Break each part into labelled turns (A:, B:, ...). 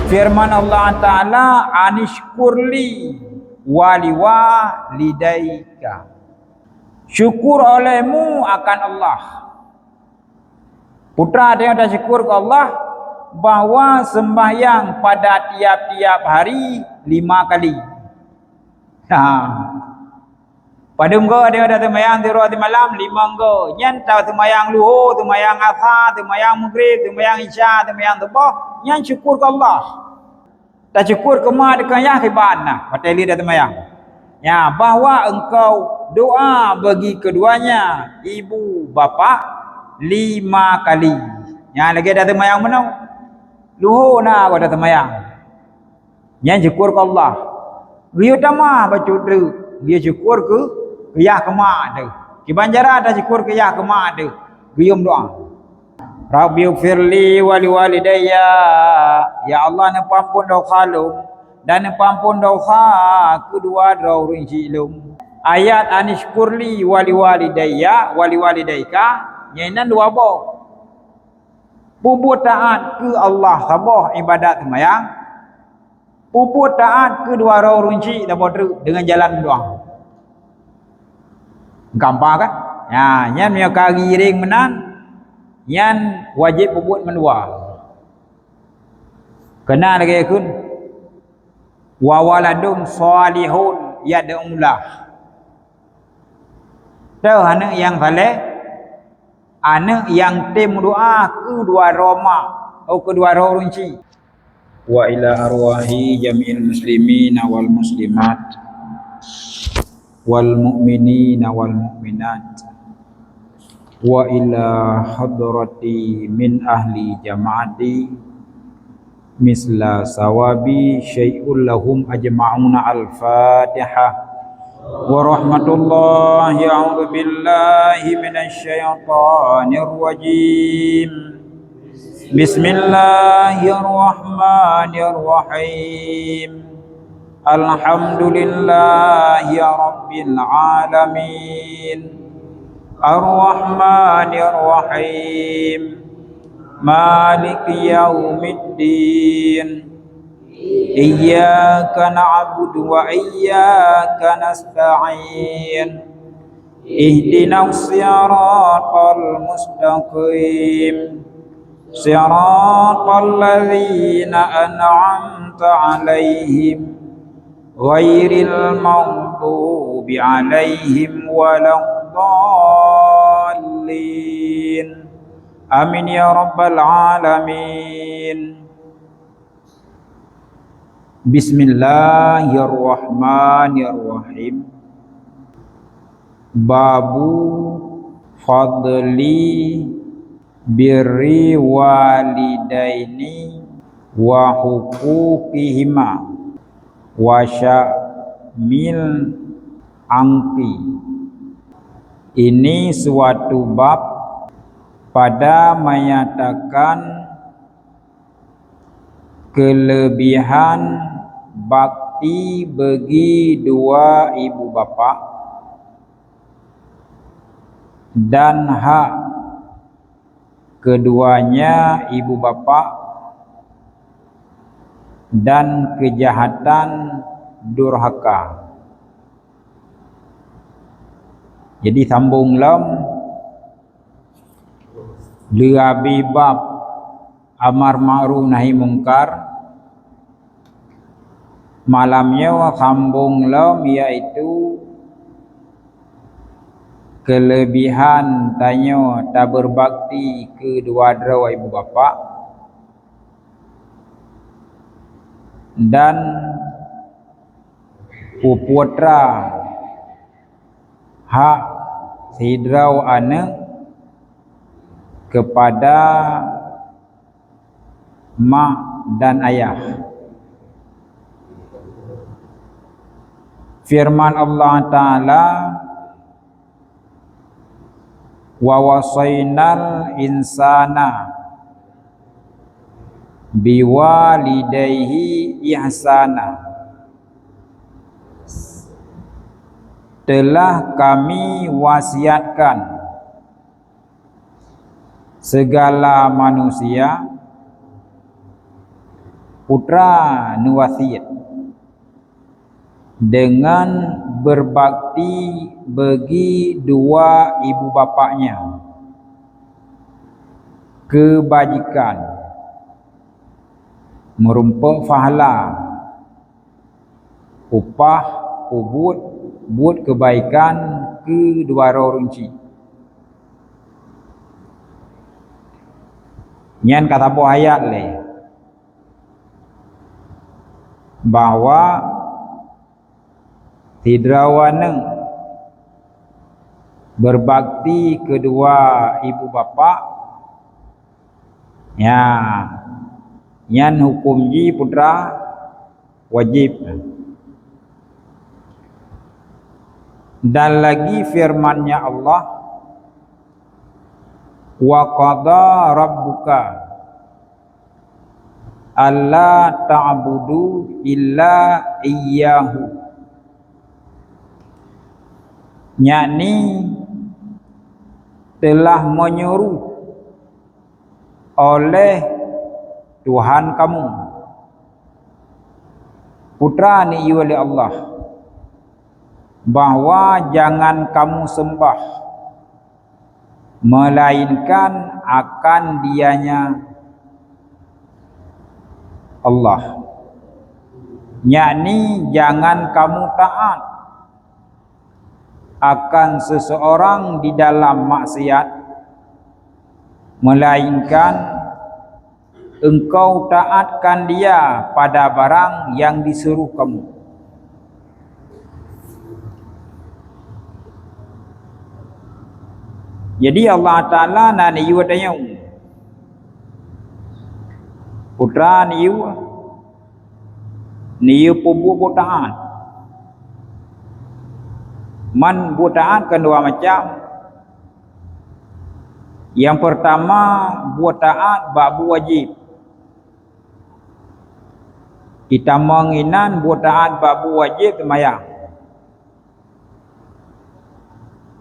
A: Firman Allah Ta'ala, anishkurli waliwalidaika. Syukur olehmu akan Allah. Putra dia dah syukur ke Allah bahawa sembahyang pada tiap-tiap hari 5 kali. Pada engkau ada sembahyang tiru hati malam 5 engkau. Nyan tahu sembahyang luhur, sembahyang asar, sembahyang maghrib, sembahyang isya, sembahyang subuh. Nyan syukur ke Allah. Tak syukur ke mak dekat ya khiban nah. Pateli dah sembahyang. Ya, bahawa engkau doa bagi keduanya, ibu bapa 5 kali. Ya, lagi ada sembahyang mana? Luhur nah kau dah sembahyang. Nyan syukur ke Allah. Dia tamah baca tu. Dia syukur ke ya ke mak tu. Kibanjara ada syukur ke ya ke mak tu. Gium doa. Rabbi firli wali walidayya. Ya Allah nampampun dosa lu dan nampampun dosa kedua orang cilum. Ayat anishkurli wali walidayya wali walidaika nyainan dua bo. Puput taat ke Allah sabah ibadat sembahyang. Puput taat kedua orang cik dah bodoh dengan jalan doa. Gampang kan? Ya, nyan punya kari ring menan. Nyan wajib puput mendua. Kena lagi kun. Wa waladun salihun yad'ulah. Tahu anak yang saleh, anak yang tim doa kedua roma atau kedua orang cik. Wa ila arwahi jami'il muslimin wal muslimat wal mu'minin wal mu'minat wa ila hadrati min ahli jama'ati misla sawabi syai'ul lahum ajma'una al-fatihah wa rahmatullahi a'udzu billahi minasy syaithanir rajim. Bismillahirrahmanirrahim. Alhamdulillahi rabbil alamin. Ar-Rahmanir-Rahim. Maliki yaumiddin. Iyyaka na'budu wa iyyaka nasta'in. Ihdinas siratal mustaqim. Siratal ladzina an'amta 'alaihim ghairil maghdubi 'alaihim waladdallin. Amin ya rabbal alamin. Bismillahirrahmanirrahim. Babu fadli birri walidaini wa huquqihima wa syamil angki. Ini suatu bab pada menyatakan kelebihan bakti bagi dua ibu bapa dan hak keduanya ibu bapa dan kejahatan durhaka. Jadi sambung lam liabi bab amar ma'ruf nahi mungkar. Malamnya sambung lam iaitu kelebihan tanya tak berbakti kedua-dua ibu bapa dan putra hak hidrau anak kepada mak dan ayah. Firman Allah Ta'ala, wa wasainal insana biwalidayhi ihsana. Telah kami wasiatkan segala manusia putra nu wasiat dengan berbakti bagi dua ibu bapaknya, kebajikan, merumpuk pahala, upah, buat kebaikan kedua orang runci. Nyan kata buah ayat le bahwa tidrawaneng berbakti kedua ibu bapa ya nyan hukum ji putra wajib. Dan lagi firman-Nya Allah, wa qada rabbuka alla ta'budu illa iyyahu, yakni telah menyuruh oleh Tuhan kamu putra ni oleh Allah bahwa jangan kamu sembah melainkan akan dianya Allah, yakni jangan kamu taat akan seseorang di dalam maksiat melainkan engkau taatkan dia pada barang yang disuruh kamu. Jadi Allah Ta'ala nak niu tanya putra niu pubu taat. Man taat kan dua macam. Yang pertama buat taat babu wajib. Kita menginan buat taat babu wajib semayang.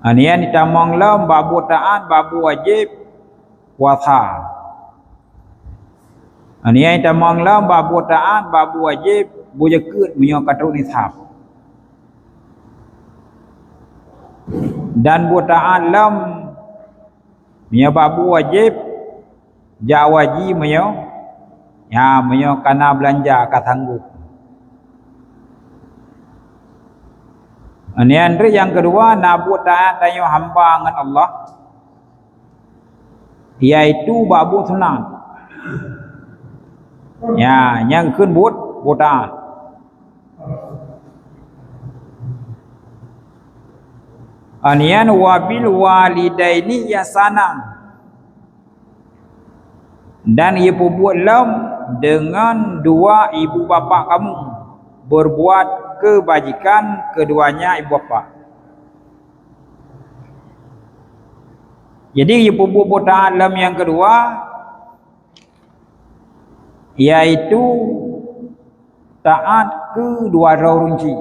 A: Anian kita menglam babu taat babu wajib puasa. Anian kita menglam babu taat babu wajib bujekut menyo katruk nisab. Dan buat taat lam menyo babu wajib jawaji menyo ya menyo kana belanja katanggup. Ini andre yang kedua nak buat taat tayo hamba dengan Allah, iaitu babu sunat. Ya, yang kun buat taat. Anian wabil walidaini ihsana, dan ia buat lam dengan dua ibu bapa kamu berbuat kebajikan keduanya ibu bapa. Jadi ibu bapa alam yang kedua yaitu taat kedua orang runci.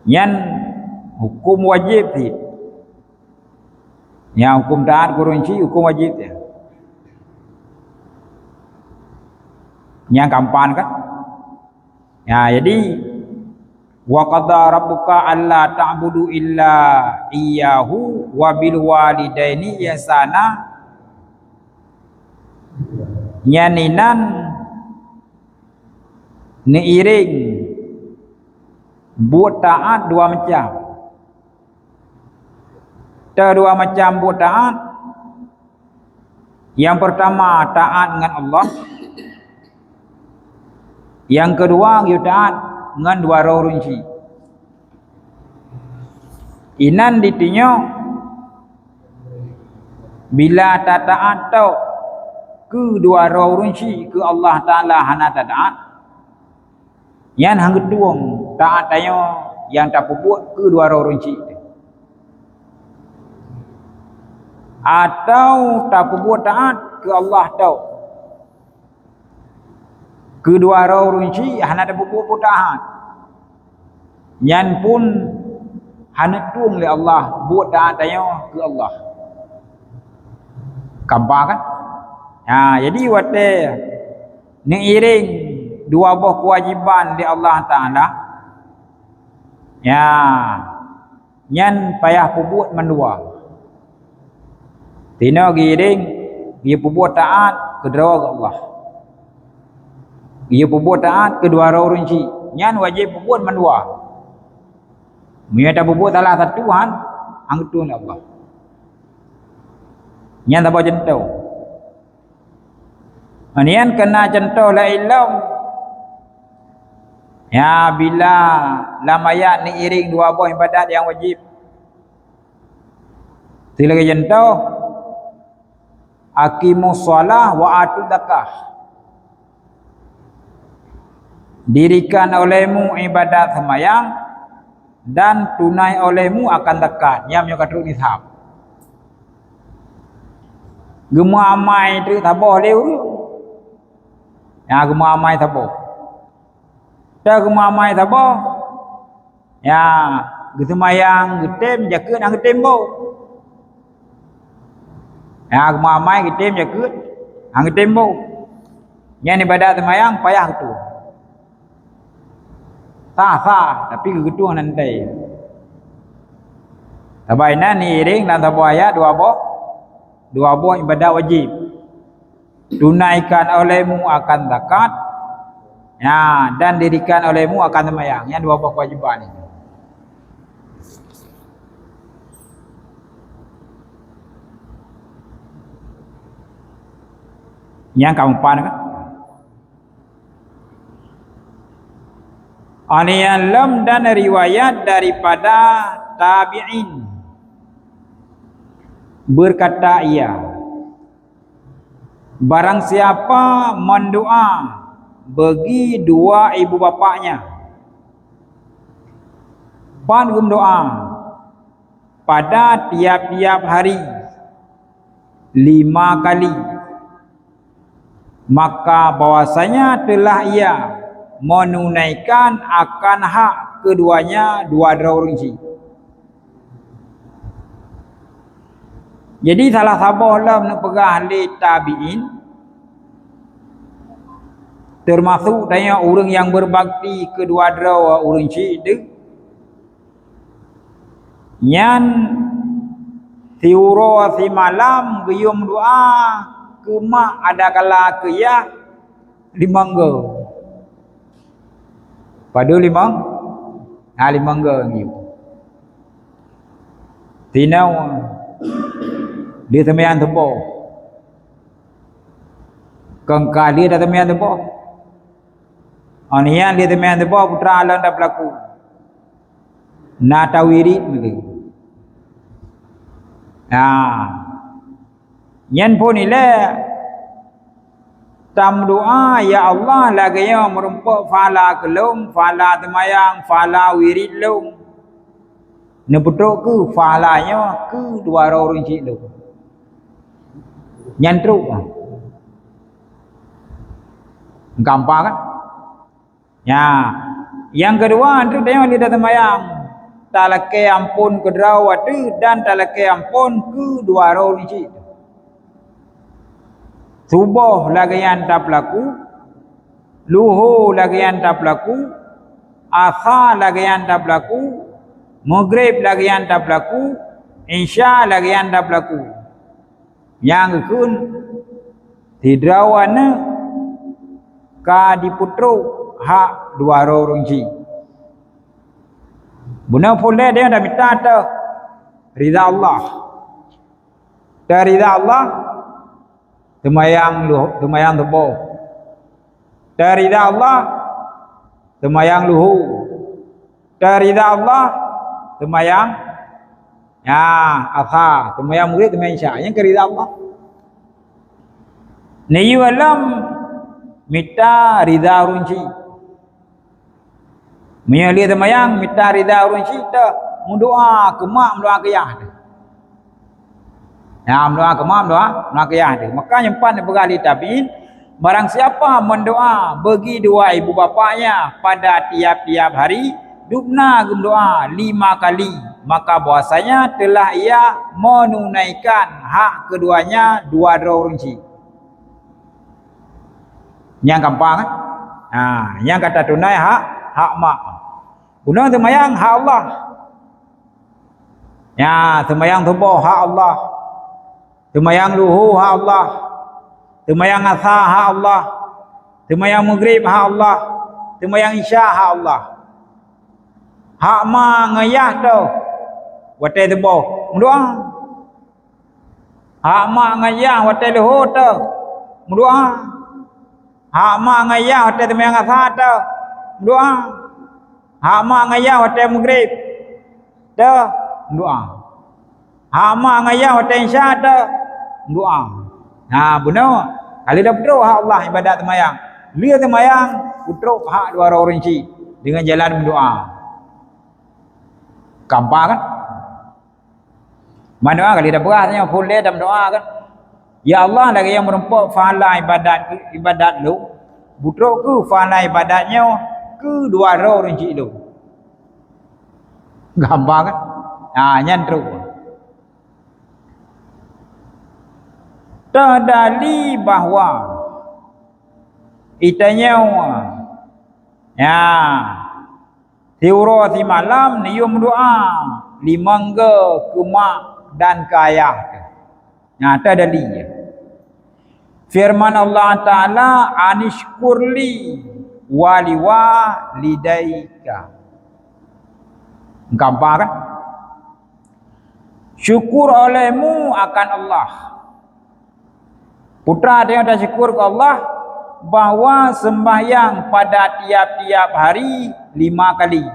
A: Yang hukum wajib sih. Yang hukum taat kurunci hukum wajib ya. Yang kampan kan ya, jadi wa qada rabbuka alla ta'budu illa iyyahu wa bil walidaini ihsana, nyaninan neiring buat taat dua macam. Dua macam buat taat. Yang pertama taat dengan Allah. Yang kedua kita taat dengan dua orang runci. Inan ditinyo bila tak taat tau kedua orang runci ke Allah Ta'ala hana tak taat. Yang hang ketuang taat tayo yang tak buat kedua orang runci. Atau tak buat taat ke Allah tau kedua orang runci hana ada buku taat. Yan pun hana tuang le Allah buat taat tayo ke Allah. Kabar kan? Jadi wate mengiring dua buah kewajiban di Allah Taala. Nyan payah puput mendua. Tina giring dia puput taat kedua ke Allah. Dia puput taat kedua orang ci. Nyan wajib puput mendua. Dia tak puput salah satu angtun Allah. Nyan tak boleh jentau. Nian kena jentau la ilam. Bila lamayat ni iring dua buah ibadat yang wajib. Sila jentau aqimus shalah wa atuz zakah. Dirikan olehmu ibadat sembahyang dan tunai olehmu akan zakat. Yang kata nisab. Gema amai tu tabah leu tu. Gema amai tabah. Tak gemamai tabah. Gesemayang getem jakut ang getem bau. Gemamai getem jakut ang getem bau. Yang ibadat semayang payah tu. Sah tapi kegetuan nanti. Tabaina ni iring dan tabah ayat dua buah ibadat wajib. Tunaikan olehmu akan zakat. Dan dirikan olehmu akan sembahyang. Yang dua buah kewajiban ini. Yang kamu pandang kan? Aniyalam dan riwayat daripada tabi'in berkata ia, barang siapa mendoa bagi dua ibu bapaknya pandum doa pada tiap-tiap hari 5 kali, maka bahwasanya telah ia menunaikan akan hak keduanya dua rinci. Jadi salah sabah lah nak pegah ahli tabi'in, termasuk tanya orang yang berbakti kedua draw orang cik itu nyan tiuro si malam geyum doa ke mak ada kala ke ya limangga pada limangga gitu tinau dia temean tempo kengkal dia dah temean tempo. Anian dia teman tu putra alam dah berlaku. Nata wirid begitu. Yan pun ile tam doa ya Allah lagi yang merumpak fala kelum, fala temayang, fala wirid lum. Neputuk ke falanya ke dua orang cik tu. Yan truk. Gampang kan? Yang kedua tu tengok dia temayang talake ampun ke drawatu dan talake ampun ke dua orang cik. Subuh lagi yang tak berlaku, luhur lagi yang tak berlaku, asar lagi yang tak berlaku, maghrib lagi yang tak berlaku, isya lagi yang tak berlaku. Yang kun tidrawana ka diputru hak dua orang cik. Buna pula dia dah minta tu ridha Allah. Tak ridha Allah temayang tebo. Tak ridha Allah temayang luhu. Tak ridha Allah temayang asar, temayang maghrib, temayang isya. Yang ridha Allah. Ni alam minta ridha orang cik. Menyali temayang minta ridha orang cita, mendoa ke mak, mendoa ke ayah dia. Mendoa ke mak, mendoa ke ayah dia. Maka nyempan berkali tabi'in, barang siapa mendoa bagi dua ibu bapaknya pada tiap-tiap hari, dubna berdoa 5 kali, maka bahasanya telah ia menunaikan hak keduanya dua rinci. Yang gampang kan? Yang kata tunai hak mak. Guna sembahyang hak Allah. Ya, sembahyang subuh hak Allah. Sembahyang luhur hak Allah. Sembahyang asar hak Allah. Sembahyang maghrib hak Allah. Sembahyang isya hak Allah. Hak mak ngayah tu. Watai subuh berdoa. Hak mak ngayah watai luhur tu berdoa. Hak mak ngayah watai sembahyang asar tu berdoa. Hak mak ngayah watai maghrib tu berdoa. Hak mak ngayah watai isya tu berdoa. Benar. Kali dah betul hak Allah ibadat sembahyang. Dia sembahyang putruk hak dua orang rinci dengan jalan berdoa. Gampang kan? Mana kali dah berasnya boleh dalam doa kan? Ya Allah lagi yang merempuk fahala ibadat lu. Putruk ke fahala ibadatnya ke dua orang rinci lu. Gampang kan? Nyantru. Terdali bahawa itanya tiura si malam nium doa limangga ke mak dan ke ayah. Terdali firman Allah Ta'ala anishkurli walidaika. Gampang kan? Syukur olehmu akan Allah. Putra dia dah syukur ke Allah bahawa sembahyang pada tiap-tiap hari 5 kali.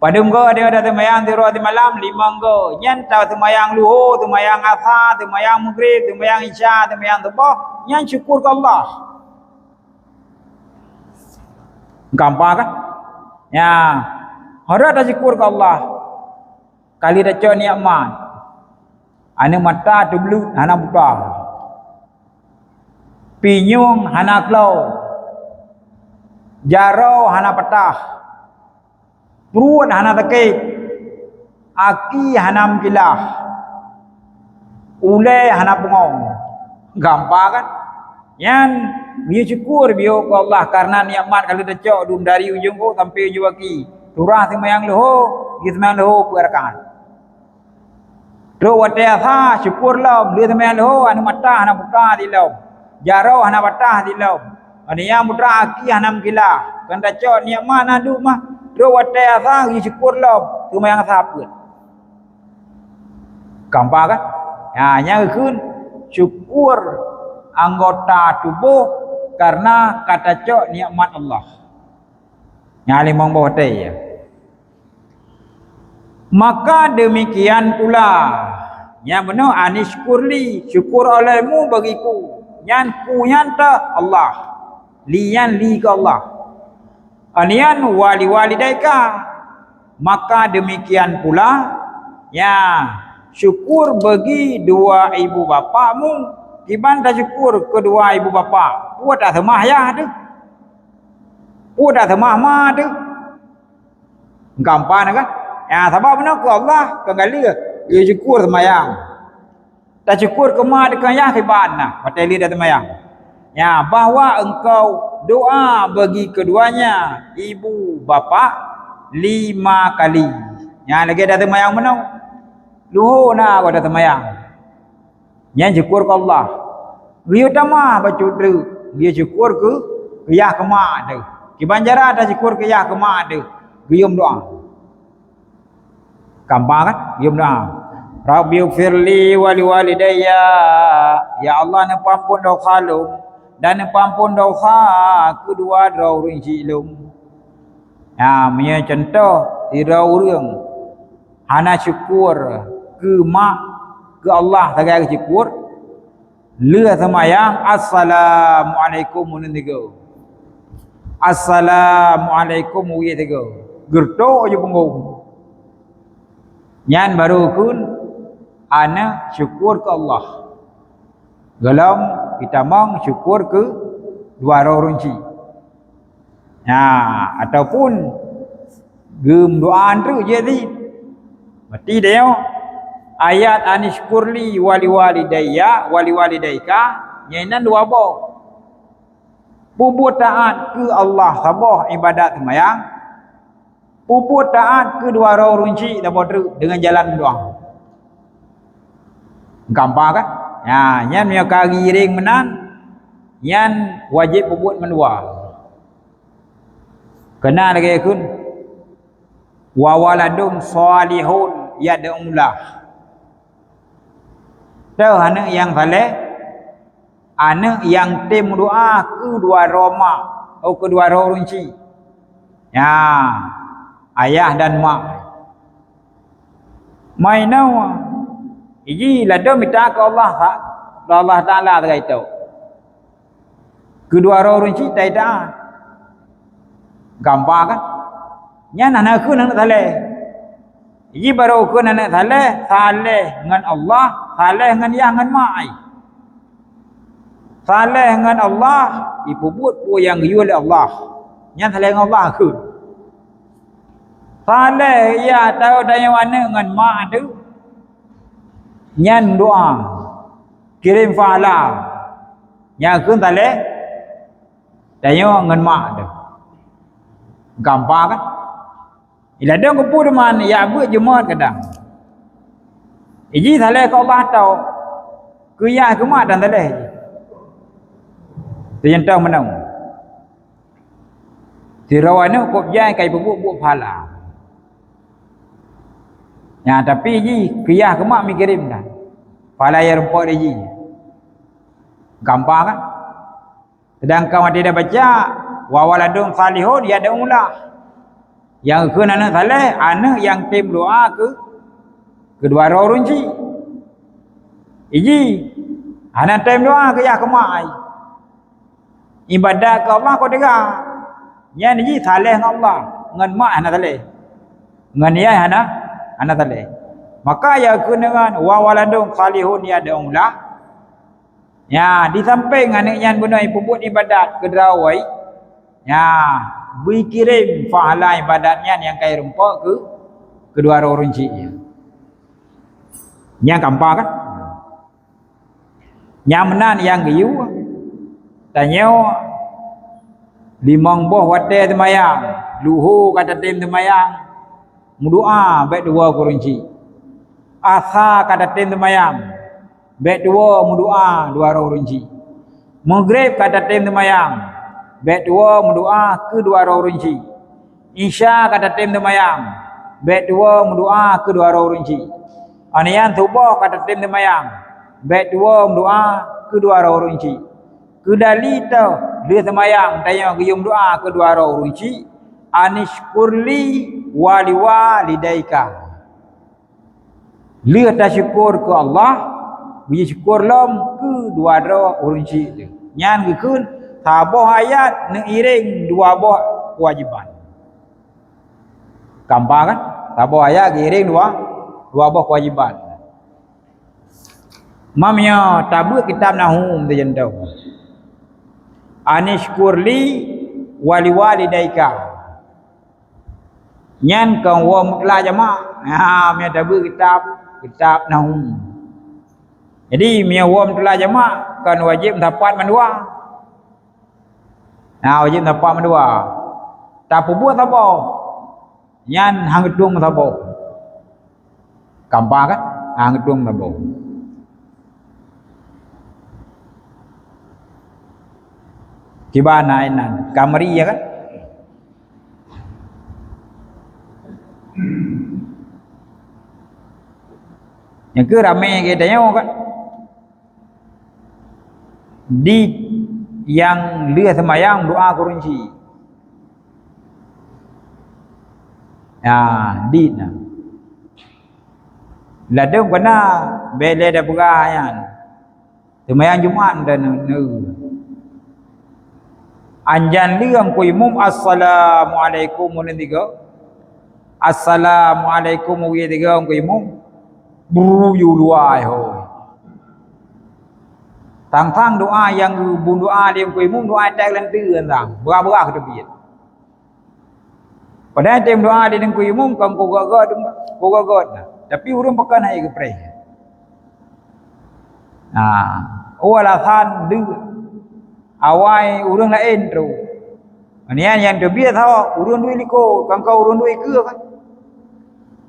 A: Pada engkau dia ada sembahyang tiru di malam 5 engkau. Nyan tahu sembahyang luhur, sembahyang asar, sembahyang maghrib, sembahyang isya, sembahyang subuh, nyan syukur ke Allah. Gampang kan? Harap dah syukur ke Allah. Kali dah cak nikmat. Ana mata tu belut, ana buta. Pinyung hana klau. Jarau hana patah. Perut hana tekit. Aki hana mkilah. Ulai hana pengong. Gampang kan? Yang dia syukur dia ke Allah karena nikmat kalau dah cak dum dari ujung ko sampai ujung kaki. Turah sembahyang luhur, dia sembahyang luhur perakaat. Terus watai asar syukurlah dia sembahyang luhur anu mata hana buta di laum. Jarau hana patah di laum. Ada yang putra aki hana mkilah. Kan dah cak nikmat nadu mah. Terus watai asar dia syukurlah sembahyang asar pun. Gampang kan? Yang kun syukur anggota tubuh karena kata cak nikmat Allah. Yang limang bawah ya. Maka demikian pula yang benar anishkurli syukur olehmu bagiku. Yang ku nyanta Allah. Lian li ke Allah. Anian walidaika. Maka demikian pula ya syukur bagi dua ibu bapakmu. Iban tak syukur kedua ibu bapa. Puat tak semah ya tu. Puat tak semah ma tu. Gampang kan? Sebab benar ke Allah kembali dia syukur sembahyang. Tak syukur ke ma dekat ya kiban nah. Pateli dah sembahyang. Bahawa engkau doa bagi keduanya ibu bapa 5 kali. Lagi dah sembahyang benar. Luhur nah kau dah sembahyang. Yang syukur ke Allah. Dia utama baca tu. Dia syukur ke ya ke mak tu. Kibanjara dah syukur ke ya ke mak tu. Gium doa. Gampang kan? Gium doa. Rabbighfirli wa liwalidayya. Ya Allah nak ampun dosa lu dan nak ampun dosa kedua orang silum. Punya contoh tirau orang hana syukur ke mak ke Allah sebagai syukur. Lua sembahyang assalamualaikum muntigo. Assalamualaikum wiyatigo. Gerto je punggung. Nyan baru kun ana syukur ke Allah. Dalam kita mang syukur ke dua orang rinci. Ataupun gem doa tu jadi. Mati dia ayat anishkurli walidaika Nyainan dua boh. Puput taat ke Allah sabah ibadat semayang. Puput taat ke dua orang runci dapat dengan jalan doa. Gampang kan? Ya, nyan punya kari ring menan, nyan wajib puput mendua. Kena lagi kun. Wa waladun salihun yad'ulah. Tahu anak yang saleh, anak yang tim doa kedua roma atau kedua runci. Ya, ayah dan mak. Mainau iji lado minta ke Allah Taala terkait. Kedua runci tak ada. Gampang kan? Nya anak ku nak saleh. Iji baru ku nak saleh dengan Allah, saleh dengan yang dengan mak ai. Saleh dengan Allah, ipubut pu yang yu oleh Allah. Nya saleh dengan Allah ku. Saleh ya tahu daya mana dengan mak tu. Nyan doa. Kirim fa'ala. Nya ku saleh daya dengan mak tu. Gampang kan? Ila dong kepu deman ya buat jemaat kadang. Iji saleh ke Allah tahu. Ku ya ke mak dan saleh. Tu yang tahu menang. Tirawana kop jai kai buat pahala. Ya tapi iji kiyah ke mak mi kirim dah. Pahala yang rempok iji. Gampang kan? Sedangkan dia dah baca wa waladun salihun yad'ulah. Yang ke anak saleh, anak yang tim doa ke kedua orang runci. Iji anak tim doa ke ya ke mak ai. Ibadat ke Allah kau dengar. Yang iji saleh dengan Allah, dengan mak anak saleh. Dengan dia anak saleh. Maka ya ke dengan wa waladun salihun yad'ulah. Ya, di samping anak yang guna puput ibadat ke derawai. Ya, beri kirim pahala ibadatnya yang kaya rempok ke kedua orang runci. Yang gampang kan? Yang menan yang giyu. Tanya limang boh wate semayang. Luhu kata tim semayang. Mudua baik dua kurunci. Asa kata tim semayang. Baik dua mudua dua orang runci. Maghrib kata tim semayang. Bet dua mendoa ke dua orang runci. Isya kata tim semayang. Bet dua mendoa ke dua orang runci. Anian subuh kata tim semayang. Bet dua mendoa ke dua orang runci. Kedali tu dia semayang tanya gium doa ke dua orang runci. Anishkurli walidaika. Dia tak syukur ke Allah. Dia syukur lam ke dua orang runci. Nyan gekun Sabah ayat neiring dua buah kewajiban. Gampang kan? Sabah ayat neiring dua buah kewajiban. Mamnya tabu kitab Nahum tu jentau. Anishkurli walidaika. Nyan kau wa mutlak jama'. Ha mia tabu kitab Nahum. Jadi mia wa mutlak jama' kan wajib dapat mendua. Nah, wajib dapat mendua. Tak buat apa. Yan hang gedung apa. Gampang kan? Hang gedung apa. Kibana inan. Kamari ya kan? Yang ke ramai kita tanya kan? Di yang dia semayang doa kurunci. Ya, di nah. Ladung kena bele dah berayan. Semayang Jumaat dan anjan liang ku imum assalamualaikum mun tiga. Assalamualaikum wi tiga ku imum. Buyu luai hoi. Tang doa yang bun doa dia ku imum doa tak lentu tang. Berapa ke tepi. Padahal tim doa dia ku imum kan ku gagak. Tapi urang pakai naik ke pre. Nah, alasan dia awai urang lain tu ni yang terbiar tahu urang duit liko kangkau urang duit ke kan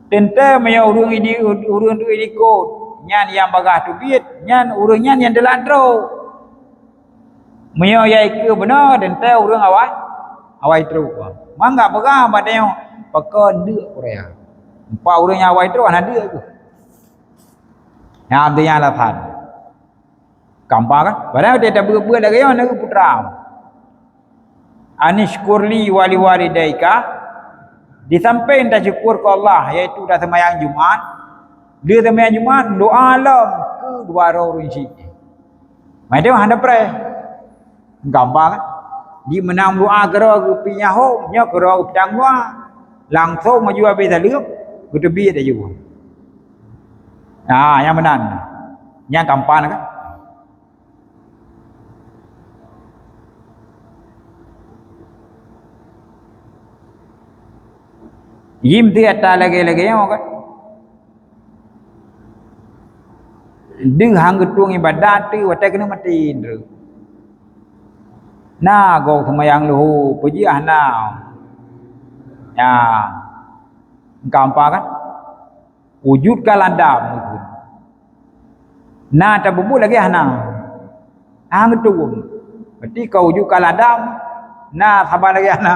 A: tente maya urang ini urang duit liko nyan yang bagah tu biat nyan urang nyan yang deladro maya yai ke benar tente urang awai terus mangga bagah badai pakon dia Korea empat urang yang awai terus ada dia tu yang artinya alasan gampang kan padahal dia tak berbuat lagi mana putra anishkurli wali walidaika di samping dah syukur ke Allah iaitu dah sembahyang Jumaat dia sembahyang Jumaat doa alam ke dua orang rinci macam mana pre gampang kan di menang doa kera ke pinyaho nya kera pedang doa langsung maju habis dalam ke tebi dah juga yang benar yang gampang kan yim dia tak lagi-lagi yang kan deng hang getung ibadat tu watai kena mati tu na go semayang luhu puji ahna ya gampang kan wujud kalandam na tak bubu lagi ahna hang getung berarti kau wujud kalandam na sabar lagi ahna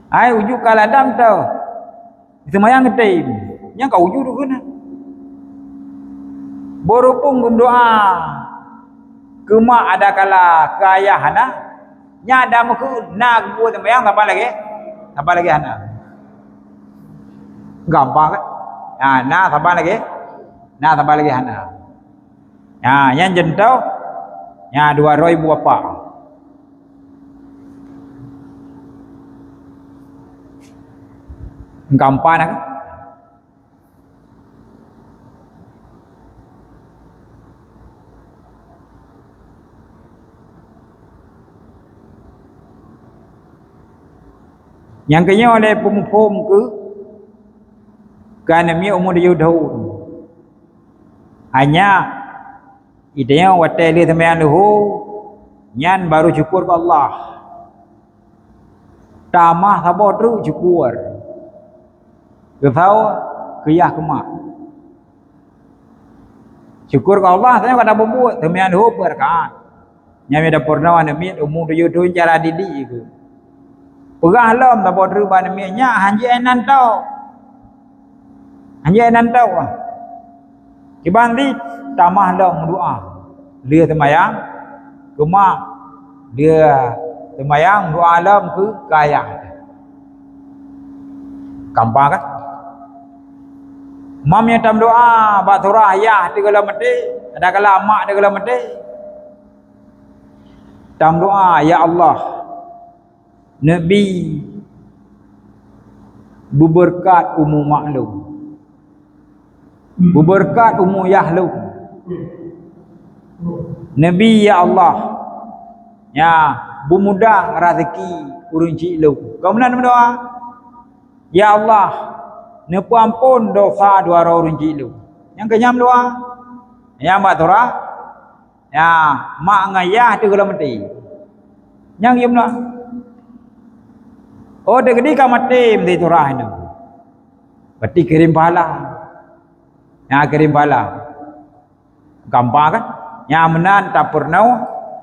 A: ai wujud kaladam tu semayang ketim yang kau wujud tu kena borupung doa kema ada kala kaya hana nya ada muku nak buat semayang apa lagi hana gampang kan na sabar lagi hana yang jentau nya 200 apa gampang kan yang kenya oleh pemufum ke kerana mi umur dia tahun hanya idenya watai dia sembahyang lahu nyan baru syukur ke Allah tamah sabar terus syukur ke tahu kiyah kemak syukur ke Allah saya kada berbuat sembahyang lahu berkat nyami dah pernah nami umur dia tahun cara didik itu perah lam tak boleh terima nami nya hanji enan tau kibang di tamah lam doa dia sembahyang kemak dia sembahyang doa lam ke kaya gampang kan mam yang tam doa ba surah ayah tegala mati ada kala mak tegala mati tam doa ya Allah Nabi berberkat umum maklum berberkat umum yahlum Nabi ya Allah ya bermudah rezeki urang ciklu kau mana doa ya Allah nepu ampun dosa dua orang ciklu yang kenyam doa yang mak surah ya mak ngayah tegala mati yang yum doa oh dia gede kan mati di turah itu berarti kirim pahala kirim pahala gampang kan yang menan tak pernah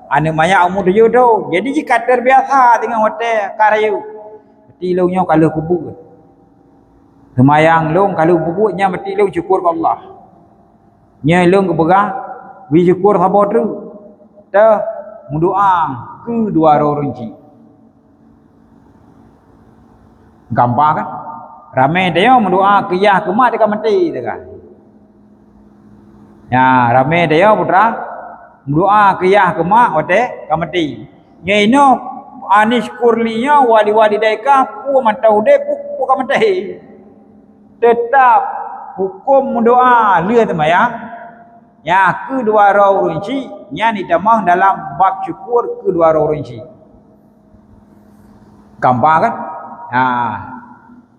A: ane maya umur dia tu jadi jika terbiasa dengan hotel karyu berarti longnya kalau kubur semayang long kalau kuburnya berarti long syukur ke Allah nya long kepegang wi syukur sabar tu dah mendoa ke dua orang cik gampang kan ramai dia mendoa kiyah kemak dekat mati dekat ya ramai dia putra mendoa kiyah kemak wate kamati nyaino anis kurlinya wali daika pu mantau de pu kamati tetap hukum mendoa lia sembahyang ya kedua orang rinci nya ni tamah dalam bab syukur kedua orang rinci gampang kan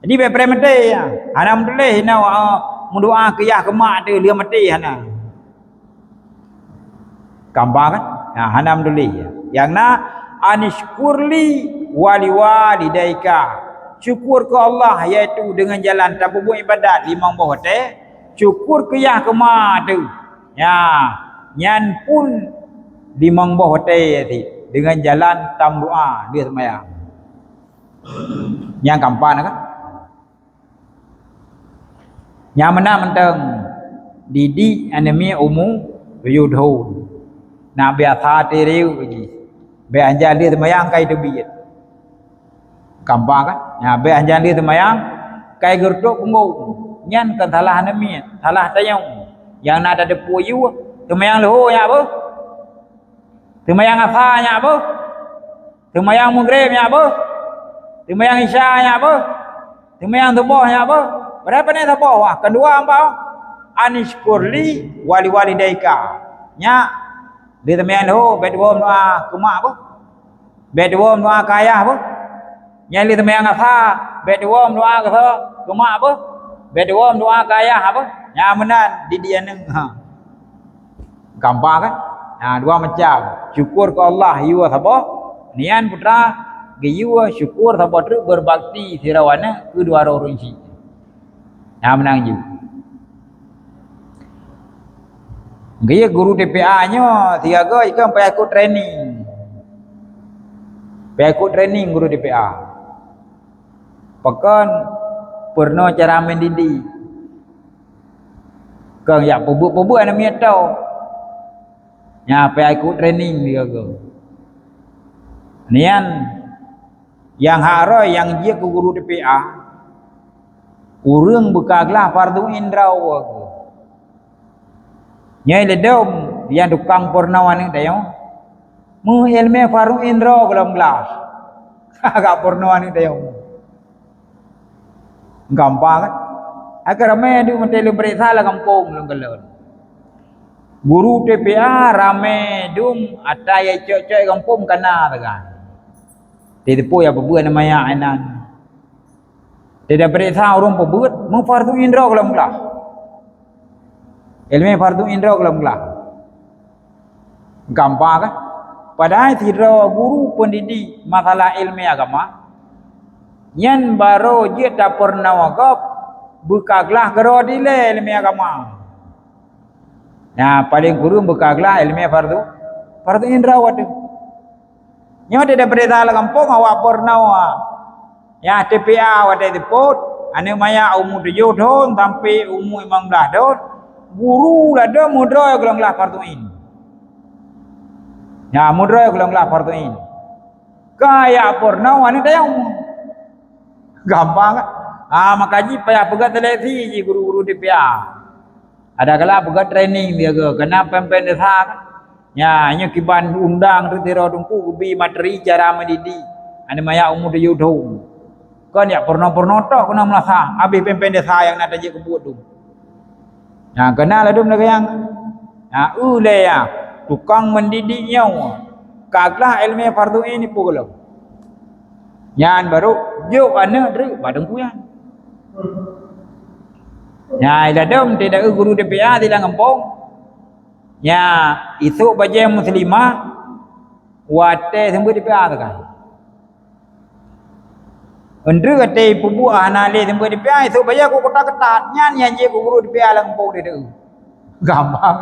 A: jadi beberapa mati ya alhamdulillah mendoa ke yah ke mak dia dia mati hana. Gambar kan? Nah, hana alhamdulillah. Yang nak anishkurli waliwalidaika. Syukur ke Allah iaitu dengan jalan tak buat ibadat limang bawah teh. Syukur ke yah ke mak tu. Ya, nyan pun limang bawah teh dengan jalan tam doa dia sembahyang. Yang kampan kan? Yang mana mentang didik anemi umum yudhu. Nak biasa teriu lagi. Be anjan dia sembahyang kai tebiyat. Kampan kan? Ya be anjan dia sembahyang kai gertuk punggung. Nyan kan salah anemi, salah tayang. Yang nak ada puyu sembahyang lohor nya apa? Sembahyang asarnya apa? Sembahyang maghribnya apa? Sembahyang isyanya apa? Sembahyang subuhnya apa? Berapa ni subuh? Wah, kedua apa? Anishkurli waliwalidaika. Nya dia sembahyang lohor, bedroom doa ke mak apa? Bedroom doa ke ayah apa? Nya dia sembahyang asar, bedroom doa ke mak apa? Bedroom doa ke ayah apa? Nya menan di dia neng. Gampang kan? Nah, dua macam. Syukur ke Allah iwa sabah. Nian putra giwa syukur sabah terus berbakti sirawana kedua orang si. Nah, menang je. Gaya guru TPA nya tiaga ikan payah ikut training. Payah ikut training guru TPA. Pekan pernah cara mendidik. Kang ya pebuk-pebuk ana miat tau. Ya payah ikut training dia ke. Nian yang haroi yang dia ke guru TPA. Urang bekaglah fardu indraw ke. Nyai ledom yang tukang purnawan ni tayo. Mu ilmu fardu indraw belum gelas. Agak purnawan ni tayo. Gampang kan? Agar ramai dia mentelu beresala kampung belum galon. Guru TPA ramai dum atai cek-cek kampung kana tegan. Tipu ya bebuat namanya anan. Tidak berita orang pebut mu fardu indra kalau belah. Ilmu fardu indra kalau belah. Gampang kan? Padahal tidak guru pendidik masalah ilmu agama. Yan baru dia tak pernah wakaf bekaglah gero dile ilmu agama. Nah, paling guru bekaglah ilmu fardu indra wadu. Nyo tidak berita la kampung awak pernah ya TPA wada dipot ane maya umur 7 tahun sampai umur 15 tahun guru lah dah mudra gelanglah farduin. Ya mudra gelanglah farduin. Kaya pernah ane tayang gampang kan? Makaji payah pegat televisi ji guru-guru TPA. Ada kala pegat training dia ke kena pempen desa kan? Ya, nya kiban undang tu tiro tungku bi materi cara mendidik. Ane maya umur 7 tahun. Kan ya pernah tok kena melasa habis pempen desa yang nak je kebut tu. Nah, kenal adum nak yang. Nah, ule ya tukang mendidiknya. Kaglah ilmu fardu ini pula. Yan baru juk ana dri badang kuyan. Nah, iladum tidak guru DPA tidak ngempong. Ya, itu baca muslimah wate sembuh DPA kan. Undre kate pubu anale sembuh DPA itu baca aku ketat-ketat nyan yang je guru DPA langpau dia tu. Gampang.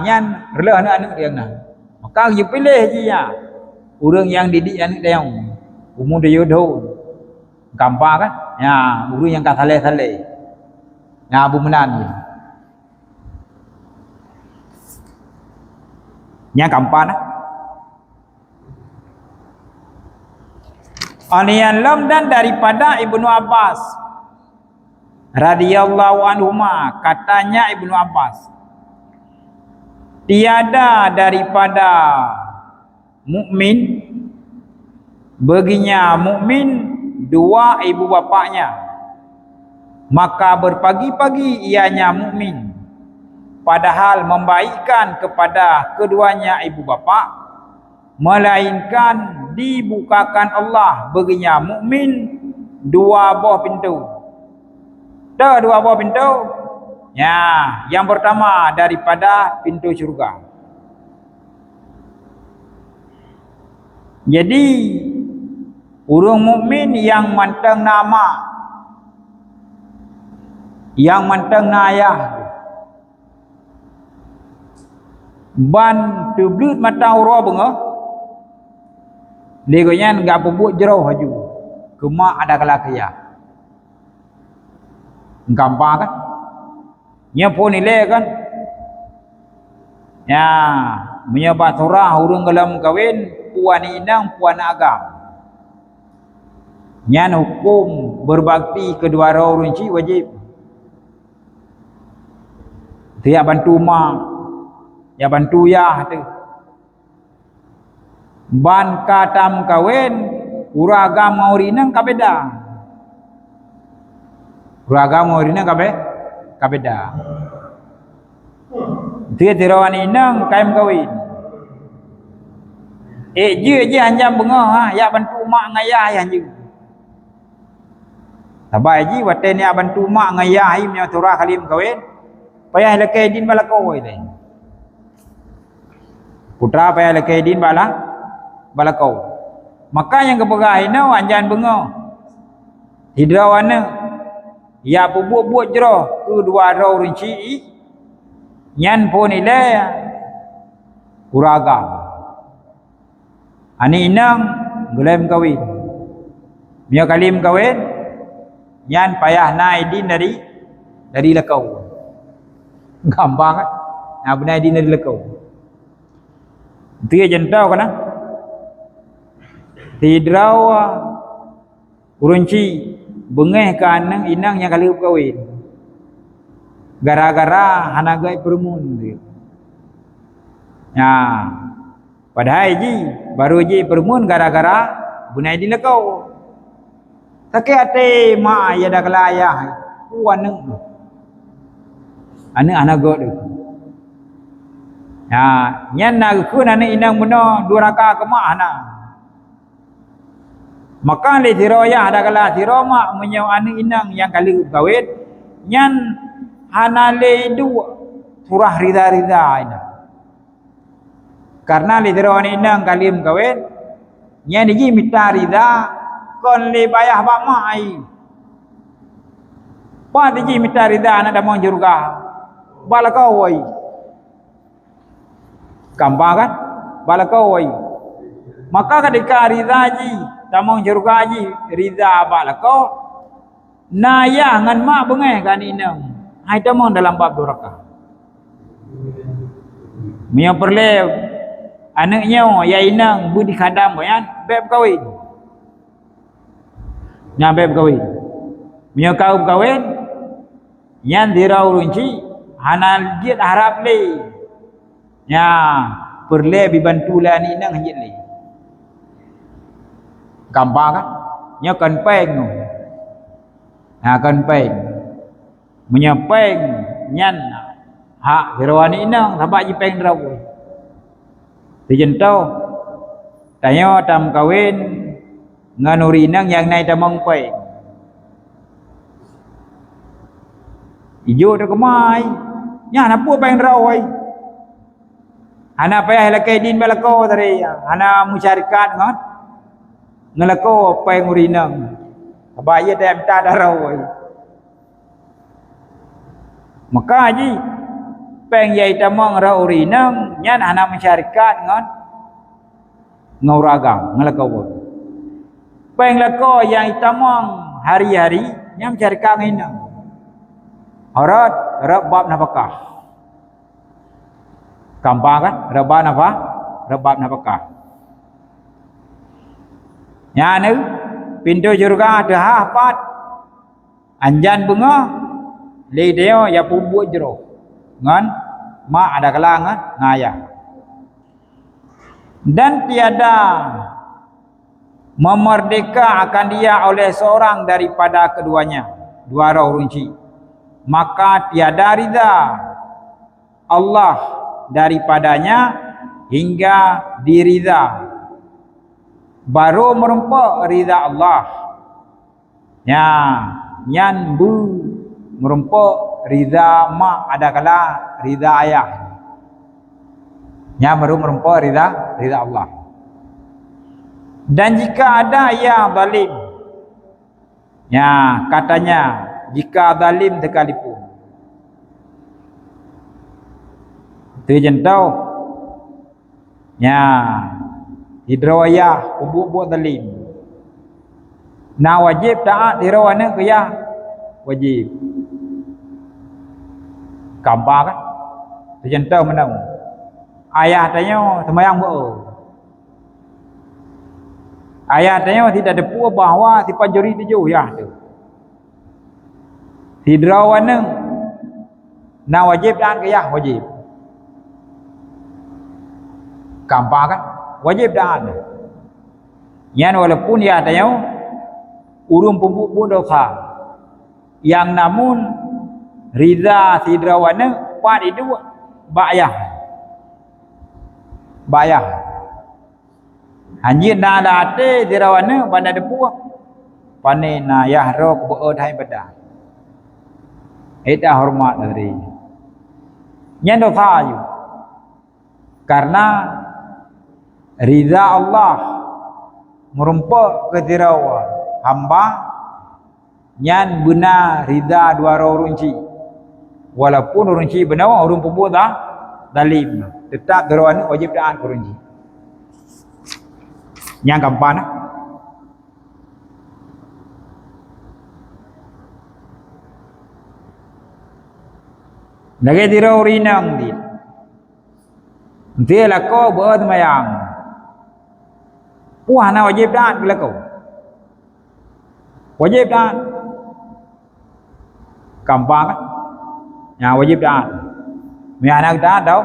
A: Nyan rela anak-anak dia nah. Maka you pilih je ya. Urang yang didik anak dia umur dia tahun. Gampang kan? Ya, guru yang kat saleh-saleh. Ya, abu menan je. Nya kampan Alian lam dan daripada Ibnu Abbas radhiyallahu anhuma katanya Ibnu Abbas tiada daripada mukmin baginya mukmin dua ibu bapaknya maka berpagi-pagi ianya mukmin padahal membaikkan kepada keduanya ibu bapa melainkan dibukakan Allah baginya mukmin dua buah pintu. Ada dua buah pintu. Ya, yang pertama daripada pintu syurga. Jadi orang mukmin yang manteng nama, yang manteng ayah, ban tublut mata ura benga, legonya enggak bubuk jerau haju, kemak ada kelakaya, gampang kan? Nya pun nilai kan? Ya, menyebat surah urang dalam kawin puan inang puan agam. Nyan hukum berbakti kedua orang ci wajib. Dia bantu mak, ya bantu yah tu. Ban katam kawin uragam ngaurinang kabeda. Uragam ngaurinang kabeda. Dia tirawan inang kaim kawin. Je anjam bengah ha, ya bantu mak ngayah yang je. Tabai ji waten ya bantu mak ngayah im nya turah kalim kawin. Payah lekai din balakau ile. Putra payah lekai din balakau. Maka yang kepegah ina anjan bengah. Hidrawana ya bubuh jero kedua rau rinci nyan pun ile uragam. Ani inang gelem kawin. Mia kalim kawin nyan payah naik din dari lekau. Gampang kan? Nah benar din dari lekau. Dia jentau kan? Tidraw urunci bengeh kan inang yang kali kawin. Gara-gara hanagai permun dia. Ya. Padahal ji baru ji permun gara-gara bunai di lekau. Take ate mak ya dah kelayah. Puan neng. Anak god tu. Ya, nyan nak kun anak inang beno duraka ke mak ana. Maka le tiroyah dah kala tiroma menyau anak inang yang kali kawin nyan hana le dua surah rida-rida ina. Karena liderawan inang kalim kawin nya niji minta rida kon le bayah bak mai. Pa niji minta rida anak damang jurga. Balakau oi. Gampang kan? Balakau oi. Maka ketika rida ji damang jurga ji rida balakau nayah ngan mak bengeh kan inang. Hai damang dalam bab duraka. Mia perle anaknya ya inang budi kadam kan beb kawin. Nya beb kawin. Mia kau kawin yan dirau runci hanal giat harap le. Nya perle bibantu la ni inang hit le. Gampang kan? Nya kan peng. Nah kan peng. Menyapeng nyan hak dirawan inang sabak ji peng draw. Dijentau tanya tam kawin nganuri nang yang naik tamang pai ijo dah kemai nya na pu pang rawai ana payah lakai din balako tadi ana musyarikat ngot ngelako pai nguri nang abaya dem ta darawai maka ji peng yai tamang rauri nang nyan ana masyarakat ngon ngauragam ngelako peng lako yang tamang hari-hari nyam masyarakat nginang harat rabab nafkah gampang kan rabab nafkah nyanu pintu jurga ada hapat anjan bunga le deo ya pubu jero ngan mak ada kelangan ngayah dan tiada memerdeka akan dia oleh seorang daripada keduanya dua roh runci maka tiada ridha Allah daripadanya hingga diridha baru merempak ridha Allah ya nyan bu merumpuk ridha mak, ada kala ridha ayah. Nya baru merumpuk ridha Allah. Dan jika ada yang zalim, ya katanya jika zalim sekalipun, tu jentau, ya hidrawayah buat zalim, na wajib taat hidrawanya kaya wajib. Gambar kan, tu jentau menang. Ayah tanya sembahyang buat. Ayah tanya tidak ada puas bahawa si panjuri tujuh ya tu. Hidrawana na wajib dan kaya wajib. Gambar kan? Wajib dan. Yan walaupun ya tanya urung pun dosa. Yang namun ridha hidrawana part itu bayah. Hanya na late dirawana pada depua. Pane na yahro ku hai pada. Itu hormat dari. Yang dosa ju. Karena ridha Allah merumpuk ke dirawa hamba nyan benar ridha dua runci. Walaupun runci benar orang pembuat zalim, tetap dirawana wajib taat runci. Yang keempat, lagi dirau rinang di, dia laku buat mayang, puah na wajib taat bila kau, wajib taat, keempat, yang wajib taat, mianak taat tau,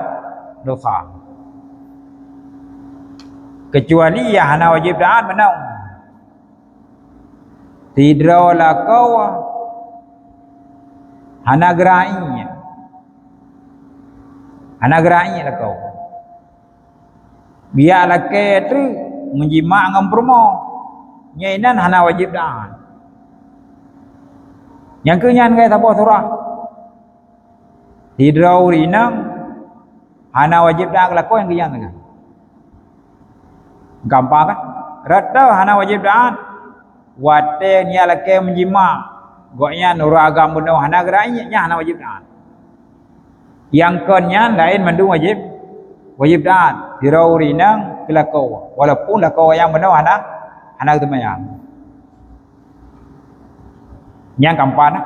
A: dosa. Kecuali yang hana wajib taat menang. Tidra lakau hana gerai. Hana gerai lakau. Biar laki tu menjima dengan perempuan. Nyainan hana wajib taat. Yang kenyan kaya siapa surah. Tidra urinang hana wajib taat lakau yang kenyan tengah. Gampang kan? Rata hana wajib taat. Wate nya laki menjima. Goknya nurul agam benar hana gerai nya hana wajib taat. Yang kenyan lain mendung wajib taat. Dirau rinang kelakau. Walaupun lakau yang benar hana ketemayang. Yang gampang kan?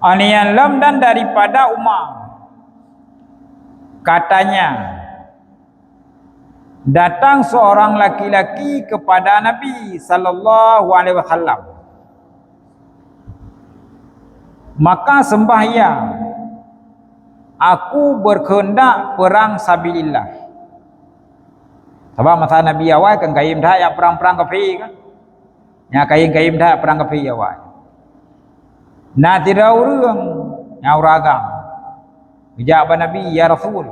A: Anian lam dan daripada Umar katanya datang seorang laki-laki kepada Nabi sallallahu alaihi wasallam, maka sembahyang, aku berkehendak perang sabilillah. Sebab masa Nabi awal kan kaim dah ya perang-perang kafir kan, ya kaim dah perang kafir awal. Nah tidak orang yang ragam bijak Nabi ya Rasul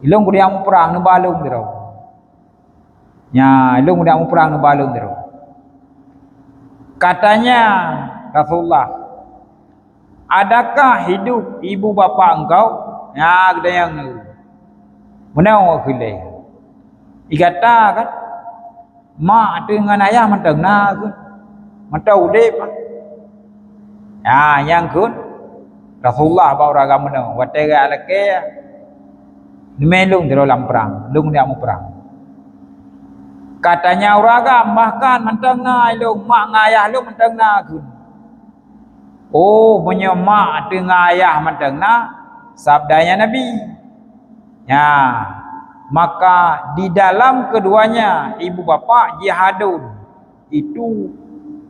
A: ilung kudia mu perang nu balung dirau nya ilung kudia mu perang nu balung dirau. Katanya Rasulullah, adakah hidup ibu bapa engkau? Ya ada yang menau fileh igata kan mak dengan ayah mentang na kan mentau udep. Ya yang kun Rasulullah bawa ragam mana watega lake nimelung di dalam perang lung dia mau perang. Katanya uragam bahkan mentang na ilung mak ngayah lu mentang na kun. Oh punya mak dengan ayah mentang na sabdanya Nabi. Ya maka di dalam keduanya ibu bapa jihadun itu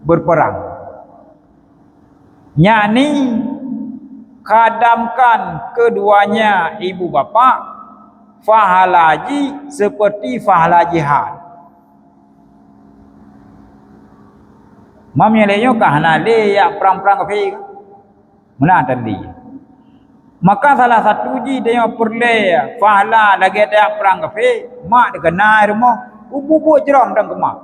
A: berperang. Yakni kadamkan keduanya ibu bapa fahala haji seperti fahala jihad. Mamnya leyo kahana le ya perang-perang kafir. Mana tadi? Maka salah satu ji dia perle fahla lagi ada perang kafir, mak dia kena rumah, ubu jeram dan kemak.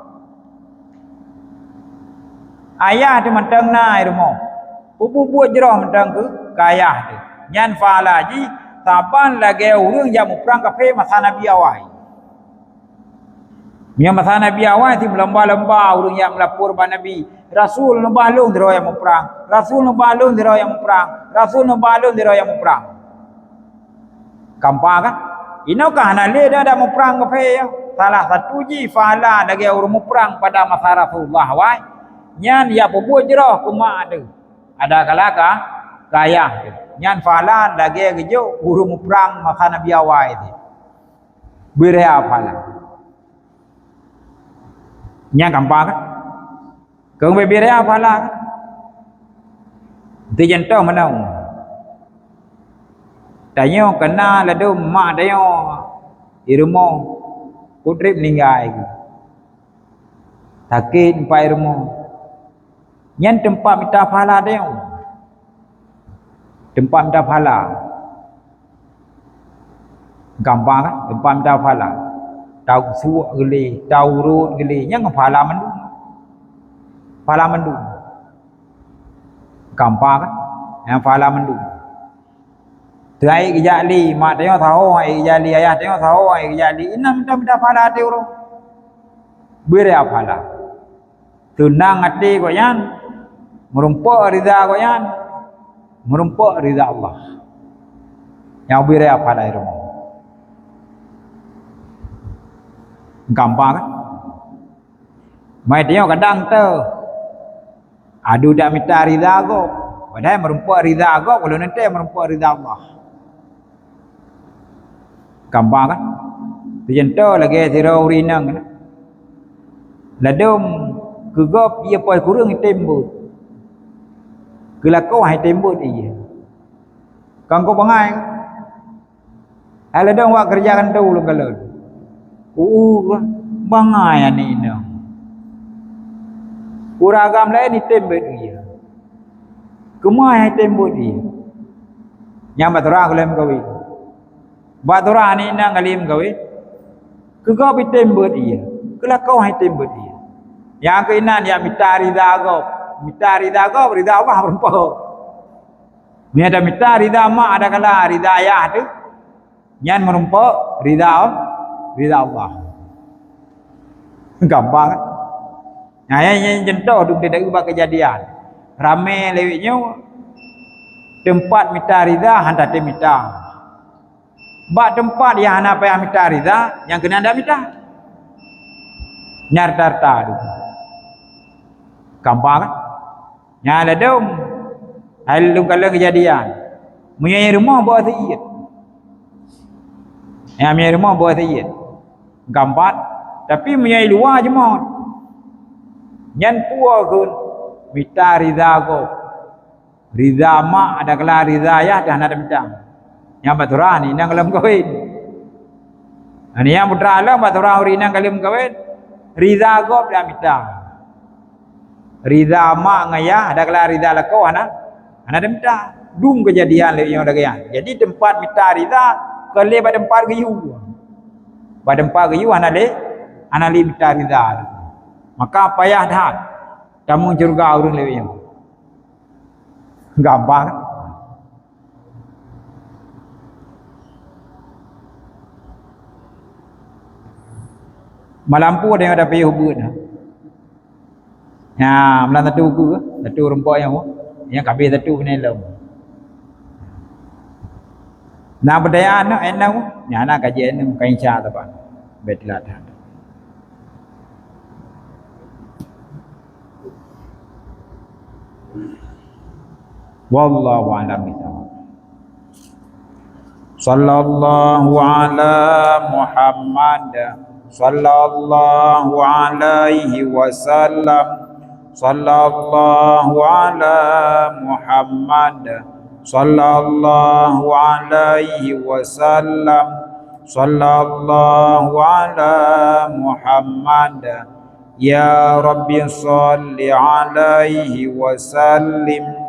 A: Ayah dia mentang na rumah. Ubu jeram mentang ke ayah dia. Nyan fahla ji taban lagi orang yang perang kafir masa Nabi awal. Yang masa Nabi awal ti lembah-lembah orang yang melapor pada Nabi. Rasul ngebalung diro yang perang. Rasul ngebalung diro yang perang. Rasul ngebalung diro yang perang. Kampa kan? Inokah nale dah ada perang ke ya? Salah satu ji fala lagi orang perang pada masa Rasulullah wai. Nyan ya bubuh jero kuma ada. Ada kalaka kaya. Nyan fala lagi gejo orang perang masa Nabi awal itu. Berea fala. Nyan kampa kan? Kau bebere apa lah? Dia tahu mana? Tanya kena ladu mak dia irmo kutrip meninggal. Sakit empat irmo. Yang tempat minta pahala dia. Tempat minta pahala. Gampang kan? Tempat minta pahala. Tahu suak geli, tahu urut geli. Yang pahala mandu. Pahala mandu. Gampang kan? Yang pahala mandu. Tuai kejali, mak tengok tahu, ai kejali, ayah tengok tahu, ai kejali. Inam minta pahala hati orang. Beri apa pahala? Tunang hati kau yan, merumpuk ridha kau yan, merumpuk ridha Allah. Yang beri apa pahala orang? Gampang kan? Mai tengok kadang tu. Adu dah minta ridha kau. Padahal merumpuk ridha kau, kalau nanti merumpuk ridha Allah. Gampang kan? Contoh lagi tirau rinang kan? Ladum kegop ia poi kurang tembut. Kelakau hai tembut ia. Kang kau bangai. Ladum buat kerja kan tu lu kalau. Bangai ani ini. Uragam lain ni tembut ia. Kemai hai tembut ia. Nyambat orang kalau kawin. Batura ni nang alim gawe. Kegau tembut dia. Kelakau hai tembut dia. Yang keinan dia minta ridha kau. Minta ridha kau, ridha Allah berempau. Ni ada minta ridha mak, ada kala ridha ayah tu. Nyan merempau ridha Allah. Gampang kan? Nah, yang contoh tu dia buat kejadian. Ramai lewitnya tempat minta ridha hantar dia minta. Bak tempat yang anak payah minta ridha, yang kena anda minta. Nyar tarta tu. Gampang kan? Nyala dom. Lalu kalau kejadian. Punya rumah bawa seyit. Yang punya rumah bawa seyit. Gampang. Tapi punya luar je maut. Yang puas kun. Minta ridha ko. Ridha mak ada kelar ridha ayah dah nak minta. Yang baturah ni nang dalam kahwin. Ani yang putra alam baturah uri nang dalam kahwin. Ridha gop dah minta. Ridha mak ngayah ada kelar ridha lakau anak dah minta. Dung kejadian le yang dah gaya. Jadi tempat minta ridha kele pada tempat gayu. Pada tempat gayu anak le minta ridha. Maka payah dah. Kamu surga urang le yang. Gampang. Malampu ada yang ada payah hubun. Ya, melan satu ke? Satu rempok yang kabeh satu penelom. Nah berdaya anak enak. Ya anak kaji enak kain cah apa. Betlah dah. Wallahu a'lam bishawab. Sallallahu ala Muhammad. Sallallahu alaihi wasallam. Sallallahu ala Muhammad. Sallallahu alaihi wasallam. Sallallahu ala Muhammad. Ya Rabbi salli alaihi wasallim.